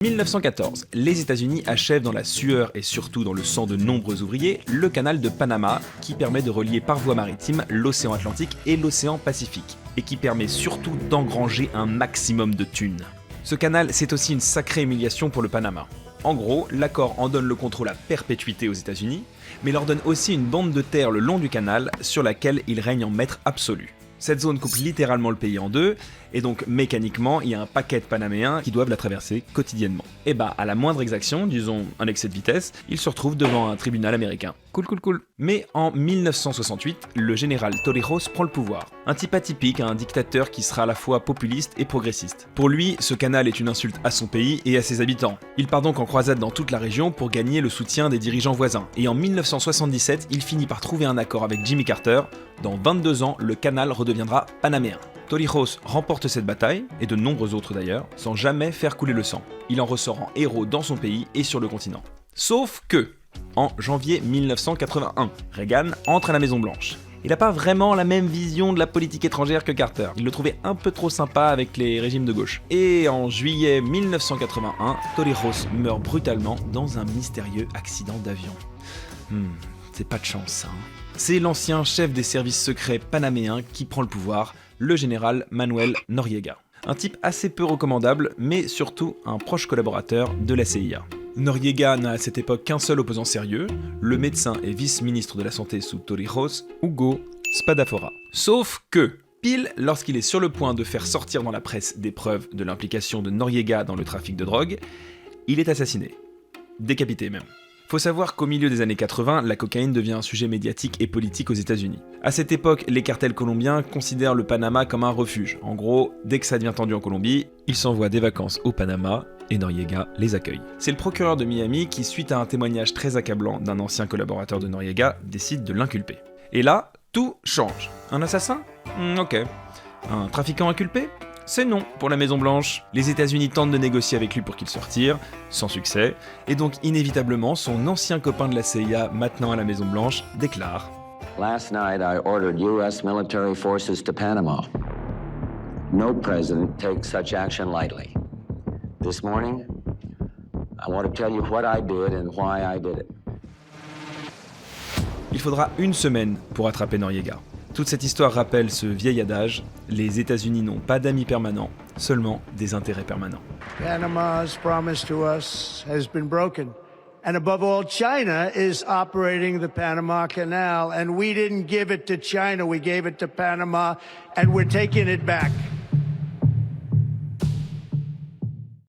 1914, les États-Unis achèvent dans la sueur et surtout dans le sang de nombreux ouvriers le canal de Panama qui permet de relier par voie maritime l'océan Atlantique et l'océan Pacifique et qui permet surtout d'engranger un maximum de thunes. Ce canal, c'est aussi une sacrée humiliation pour le Panama. En gros, l'accord en donne le contrôle à perpétuité aux États-Unis, mais leur donne aussi une bande de terre le long du canal sur laquelle ils règnent en maître absolu. Cette zone coupe littéralement le pays en deux, et donc mécaniquement, il y a un paquet de Panaméens qui doivent la traverser quotidiennement. Et bah, à la moindre exaction, disons un excès de vitesse, ils se retrouvent devant un tribunal américain. Cool. Mais en 1968, le général Torrijos prend le pouvoir. Un type atypique, un dictateur qui sera à la fois populiste et progressiste. Pour lui, ce canal est une insulte à son pays et à ses habitants. Il part donc en croisade dans toute la région pour gagner le soutien des dirigeants voisins. Et en 1977, il finit par trouver un accord avec Jimmy Carter. Dans 22 ans, le canal redeviendra panaméen. Torrijos remporte cette bataille, et de nombreux autres d'ailleurs, sans jamais faire couler le sang. Il en ressort en héros dans son pays et sur le continent. Sauf que, en janvier 1981, Reagan entre à la Maison Blanche. Il n'a pas vraiment la même vision de la politique étrangère que Carter. Il le trouvait un peu trop sympa avec les régimes de gauche. Et en juillet 1981, Torrijos meurt brutalement dans un mystérieux accident d'avion. C'est pas de chance ça. C'est l'ancien chef des services secrets panaméens qui prend le pouvoir, le général Manuel Noriega. Un type assez peu recommandable, mais surtout un proche collaborateur de la CIA. Noriega n'a à cette époque qu'un seul opposant sérieux, le médecin et vice-ministre de la Santé sous Torrijos, Hugo Spadafora. Sauf que, pile lorsqu'il est sur le point de faire sortir dans la presse des preuves de l'implication de Noriega dans le trafic de drogue, il est assassiné. Décapité même. Faut savoir qu'au milieu des années 80, la cocaïne devient un sujet médiatique et politique aux États-Unis. À cette époque, les cartels colombiens considèrent le Panama comme un refuge. En gros, dès que ça devient tendu en Colombie, ils s'envoient des vacances au Panama et Noriega les accueille. C'est le procureur de Miami qui, suite à un témoignage très accablant d'un ancien collaborateur de Noriega, décide de l'inculper. Et là, tout change. Un assassin ? Ok. Un trafiquant inculpé ? C'est non pour la Maison Blanche. Les États-Unis tentent de négocier avec lui pour qu'il se retire, sans succès, et donc inévitablement son ancien copain de la CIA, maintenant à la Maison Blanche, déclare Last night I ordered U.S. military forces to Panama. No president takes such action lightly. This morning, I want to tell you what I did and why I did it. Il faudra une semaine pour attraper Noriega. Toute cette histoire rappelle ce vieil adage, les États-Unis n'ont pas d'amis permanents, seulement des intérêts permanents. Panama's promise to us has been broken. And above all, China is operating the Panama Canal, and we didn't give it to China, we gave it to Panama, and we're taking it back.